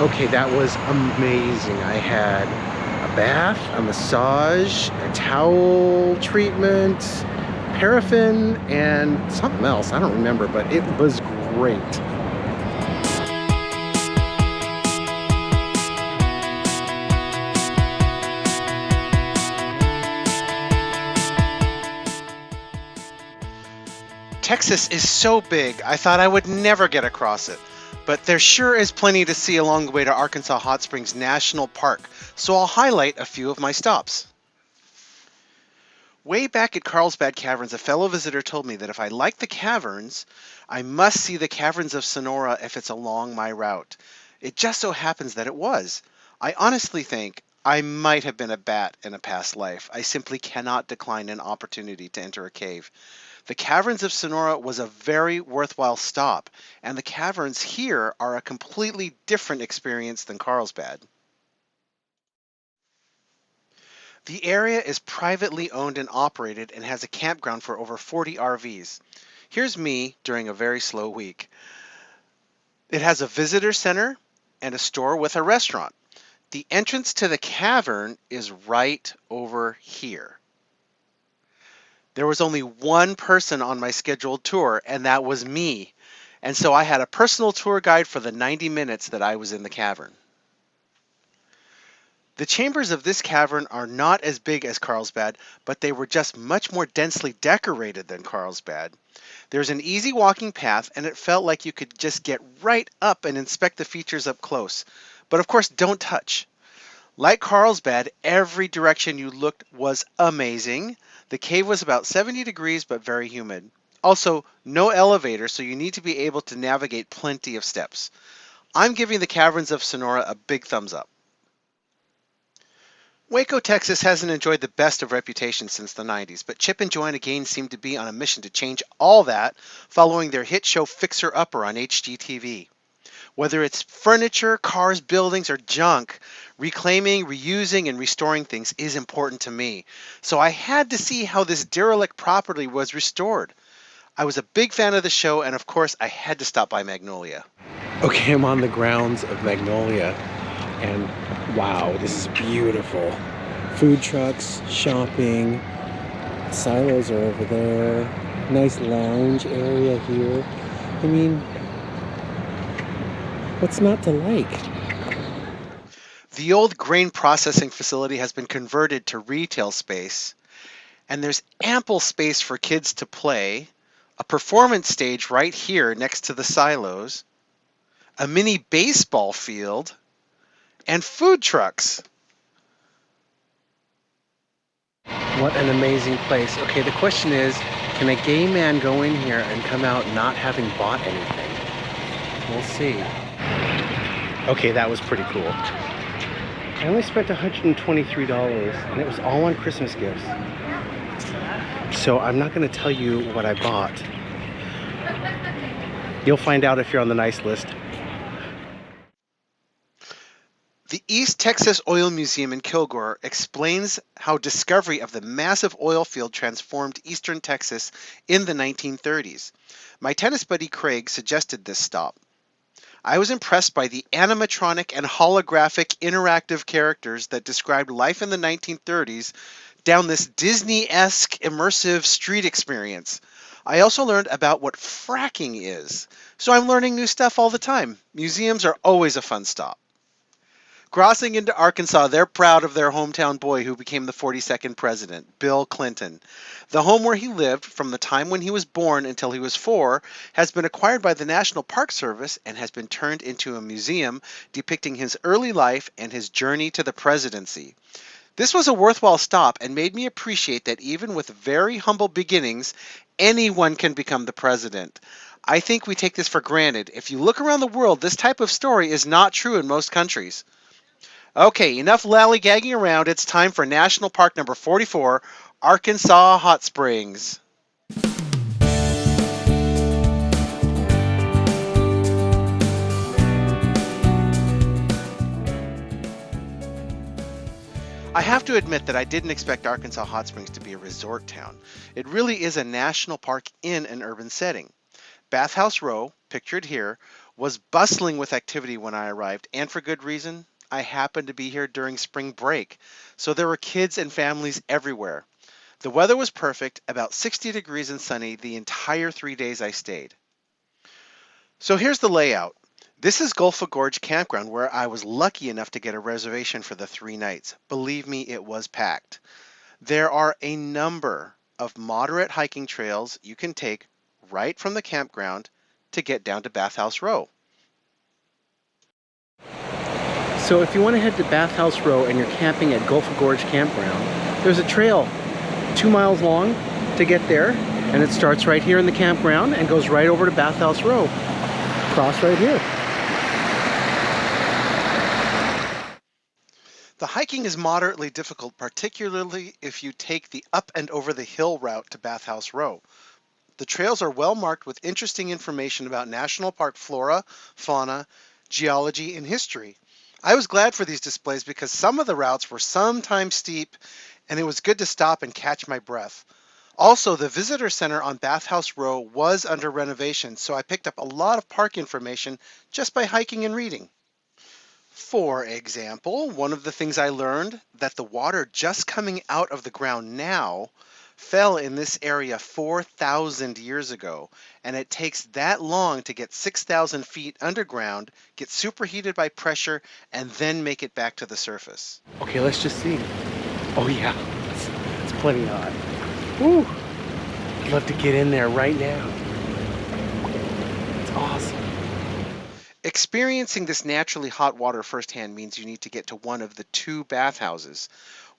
Okay, that was amazing. I had a bath, a massage, a towel treatment, paraffin, and something else. I don't remember, but it was great. Texas is so big, I thought I would never get across it. But there sure is plenty to see along the way to Arkansas Hot Springs National Park, so I'll highlight a few of my stops. Way back at Carlsbad Caverns, a fellow visitor told me that if I like the caverns, I must see the Caverns of Sonora if it's along my route. It just so happens that it was. I honestly think I might have been a bat in a past life. I simply cannot decline an opportunity to enter a cave. The Caverns of Sonora was a very worthwhile stop, and the caverns here are a completely different experience than Carlsbad. The area is privately owned and operated and has a campground for over 40 RVs. Here's me during a very slow week. It has a visitor center and a store with a restaurant. The entrance to the cavern is right over here. There was only one person on my scheduled tour, and that was me. And so I had a personal tour guide for the 90 minutes that I was in the cavern. The chambers of this cavern are not as big as Carlsbad, but they were just much more densely decorated than Carlsbad. There's an easy walking path, and it felt like you could just get right up and inspect the features up close. But of course, don't touch. Like Carlsbad, every direction you looked was amazing. The cave was about 70 degrees but very humid. Also, no elevator, so you need to be able to navigate plenty of steps. I'm giving the Caverns of Sonora a big thumbs up. Waco, Texas hasn't enjoyed the best of reputation since the 90s, but Chip and Joanna Gaines seem to be on a mission to change all that following their hit show Fixer Upper on HGTV. Whether it's furniture, cars, buildings, or junk, reclaiming, reusing, and restoring things is important to me. So I had to see how this derelict property was restored. I was a big fan of the show, and of course, I had to stop by Magnolia. Okay, I'm on the grounds of Magnolia, and wow, this is beautiful. Food trucks, shopping, silos are over there, nice lounge area here. I mean, what's not to like? The old grain processing facility has been converted to retail space, and there's ample space for kids to play, a performance stage right here next to the silos, a mini baseball field, and food trucks. What an amazing place. Okay, the question is, can a gay man go in here and come out not having bought anything? We'll see. Okay, that was pretty cool. I only spent $123, and it was all on Christmas gifts. So I'm not going to tell you what I bought. You'll find out if you're on the nice list. The East Texas Oil Museum in Kilgore explains how discovery of the massive oil field transformed eastern Texas in the 1930s. My tennis buddy Craig suggested this stop. I was impressed by the animatronic and holographic interactive characters that described life in the 1930s down this Disney-esque immersive street experience. I also learned about what fracking is. So I'm learning new stuff all the time. Museums are always a fun stop. Crossing into Arkansas, they're proud of their hometown boy who became the 42nd president, Bill Clinton. The home where he lived from the time when he was born until he was 4 has been acquired by the National Park Service and has been turned into a museum depicting his early life and his journey to the presidency. This was a worthwhile stop and made me appreciate that even with very humble beginnings, anyone can become the president. I think we take this for granted. If you look around the world, this type of story is not true in most countries. Okay, enough lollygagging around. It's time for National Park number 44, Arkansas Hot Springs. I have to admit that I didn't expect Arkansas Hot Springs to be a resort town. It really is a national park in an urban setting. Bathhouse Row, pictured here, was bustling with activity when I arrived, and for good reason. I happened to be here during spring break, so there were kids and families everywhere. The weather was perfect, about 60 degrees and sunny the entire 3 days I stayed. So here's the layout. This is Gulfa Gorge Campground, where I was lucky enough to get a reservation for the 3 nights. Believe me, it was packed. There are a number of moderate hiking trails you can take right from the campground to get down to Bathhouse Row. So if you want to head to Bathhouse Row and you're camping at Gulf Gorge Campground, there's a trail 2 miles long to get there, and it starts right here in the campground and goes right over to Bathhouse Row. Cross right here. The hiking is moderately difficult, particularly if you take the up and over the hill route to Bathhouse Row. The trails are well marked with interesting information about national park flora, fauna, geology, and history. I was glad for these displays because some of the routes were sometimes steep, and it was good to stop and catch my breath. Also, the visitor center on Bathhouse Row was under renovation, so I picked up a lot of park information just by hiking and reading. For example, one of the things I learned that the water just coming out of the ground now fell in this area 4,000 years ago, and it takes that long to get 6,000 feet underground, get superheated by pressure, and then make it back to the surface. Okay, let's just see. Oh yeah, it's plenty hot. Woo! I'd love to get in there right now. It's awesome. Experiencing this naturally hot water firsthand means you need to get to one of the 2 bathhouses.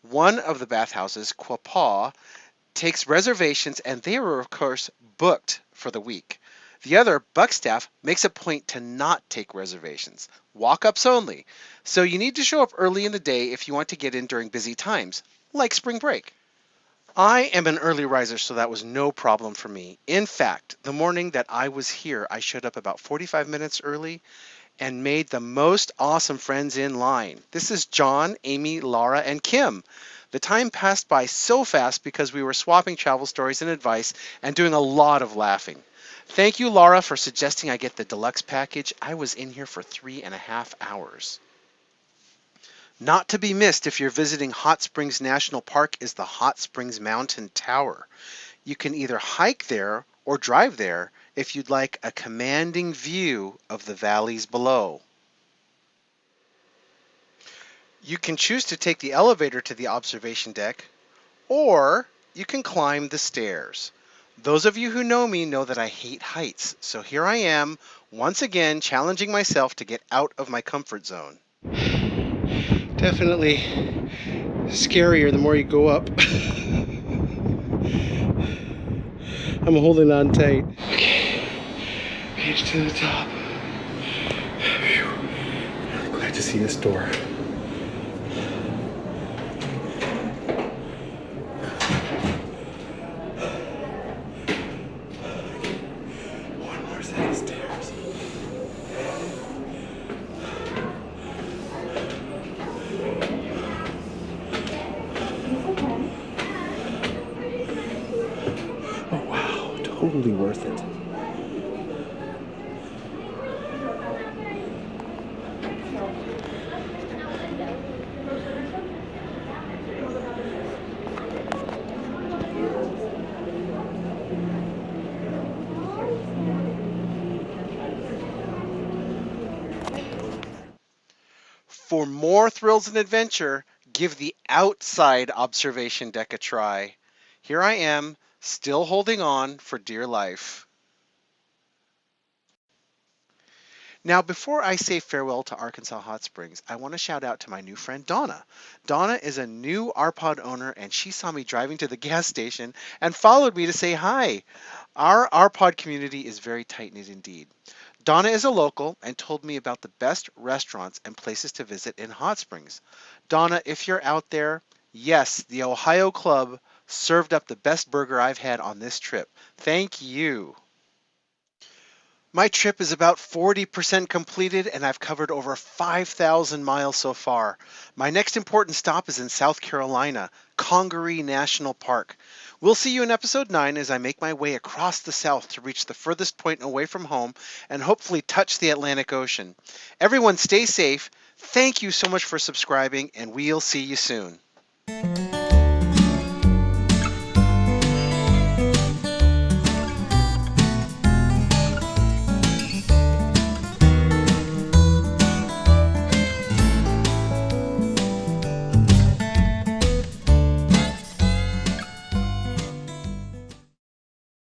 One of the bathhouses, Quapaw, takes reservations, and they are of course booked for the week. The other, Buckstaff, makes a point to not take reservations, walk-ups only. So you need to show up early in the day if you want to get in during busy times, like spring break. I am an early riser, so that was no problem for me. In fact, the morning that I was here, I showed up about 45 minutes early and made the most awesome friends in line. This is John, Amy, Laura, and Kim. The time passed by so fast because we were swapping travel stories and advice and doing a lot of laughing. Thank you, Laura, for suggesting I get the deluxe package. I was in here for 3.5 hours. Not to be missed if you're visiting Hot Springs National Park is the Hot Springs Mountain Tower. You can either hike there or drive there if you'd like a commanding view of the valleys below. You can choose to take the elevator to the observation deck, or you can climb the stairs. Those of you who know me know that I hate heights, so here I am, once again challenging myself to get out of my comfort zone. Definitely scarier the more you go up. I'm holding on tight. Okay, page to the top. Whew. Glad to see this door. One more set of stairs. Oh wow, totally worth it. For more thrills and adventure, give the outside observation deck a try. Here I am, still holding on for dear life. Now, before I say farewell to Arkansas Hot Springs, I want to shout out to my new friend Donna. Donna is a new RPod owner, and she saw me driving to the gas station and followed me to say hi. Our RPod community is very tight-knit indeed. Donna is a local and told me about the best restaurants and places to visit in Hot Springs. Donna, if you're out there, yes, the Ohio Club served up the best burger I've had on this trip. Thank you. My trip is about 40% completed and I've covered over 5,000 miles so far. My next important stop is in South Carolina, Congaree National Park. We'll see you in episode 9 as I make my way across the South to reach the furthest point away from home and hopefully touch the Atlantic Ocean. Everyone stay safe. Thank you so much for subscribing and we'll see you soon.